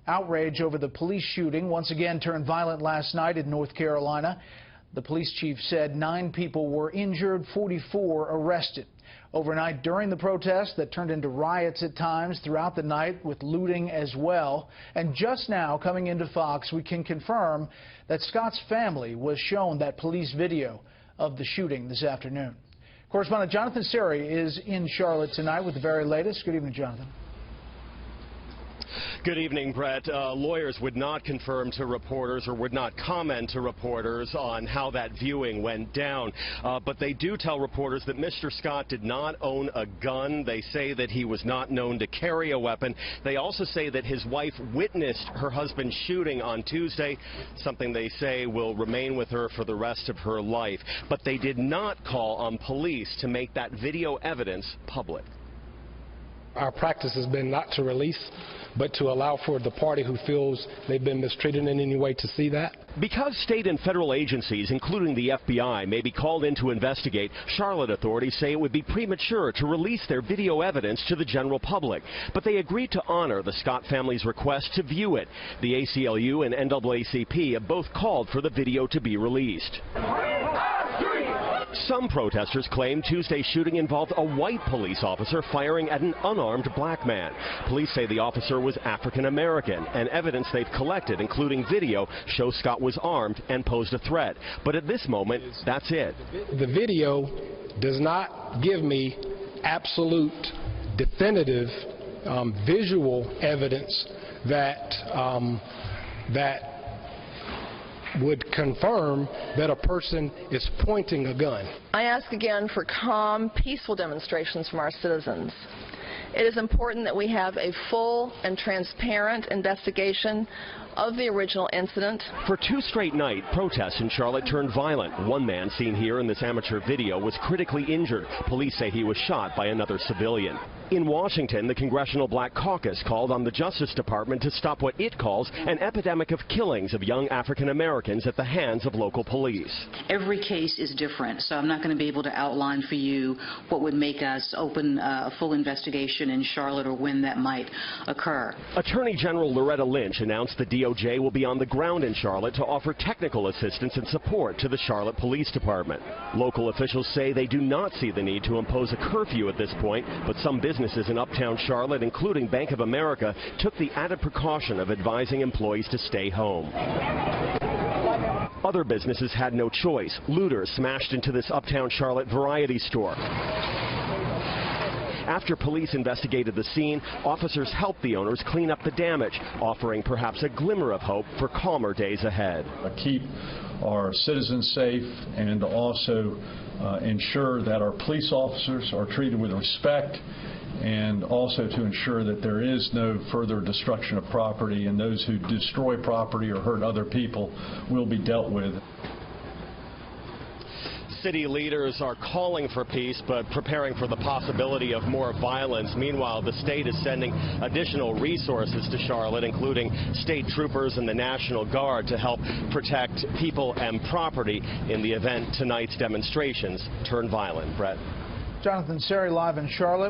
Outrage over the police shooting once again turned violent last night in North Carolina. The police chief said 9 people were injured, 44 arrested. Overnight during the protest that turned into riots at times throughout the night with looting as well. And just now coming into Fox, we can confirm that Scott's family was shown that police video of the shooting this afternoon. Correspondent Jonathan Seri is in Charlotte tonight with the very latest. Good evening, Jonathan. Good evening, Brett. Lawyers would not confirm to reporters or would not comment to reporters on how that viewing went down. But they do tell reporters that Mr. Scott did not own a gun. They say that he was not known to carry a weapon. They also say that his wife witnessed her husband shooting on Tuesday, something they say will remain with her for the rest of her life. But they did not call on police to make that video evidence public. Our practice has been not to release, but to allow for the party who feels they've been mistreated in any way to see that. Because state and federal agencies, including the FBI, may be called in to investigate, Charlotte authorities say it would be premature to release their video evidence to the general public. But they agreed to honor the Scott family's request to view it. The ACLU and NAACP have both called for the video to be released. Some protesters claim Tuesday's shooting involved a white police officer firing at an unarmed black man. Police say the officer was African American, and evidence they've collected, including video, shows Scott was armed and posed a threat. But at this moment, that's it. The video does not give me absolute, definitive, visual evidence that would confirm that a person is pointing a gun. I ask again for calm, peaceful demonstrations from our citizens. It is important that we have a full and transparent investigation of the original incident. For 2 straight nights, protests in Charlotte turned violent. One man seen here in this amateur video was critically injured. Police say he was shot by another civilian. In Washington, the Congressional Black Caucus called on the Justice Department to stop what it calls an epidemic of killings of young African Americans at the hands of local police. Every case is different, so I'm not going to be able to outline for you what would make us open a full investigation in Charlotte or when that might occur. Attorney General Loretta Lynch announced the DOJ will be on the ground in Charlotte to offer technical assistance and support to the Charlotte Police Department. Local officials say they do not see the need to impose a curfew at this point, but some businesses in uptown Charlotte, including Bank of America, took the added precaution of advising employees to stay home. Other businesses had no choice. Looters smashed into this uptown Charlotte variety store. After police investigated the scene, officers helped the owners clean up the damage, offering perhaps a glimmer of hope for calmer days ahead. Keep our citizens safe and also ensure that our police officers are treated with respect, and also to ensure that there is no further destruction of property, and those who destroy property or hurt other people will be dealt with. City leaders are calling for peace, but preparing for the possibility of more violence. Meanwhile, the state is sending additional resources to Charlotte, including state troopers and the National Guard, to help protect people and property in the event tonight's demonstrations turn violent. Brett. Jonathan Seri live in Charlotte.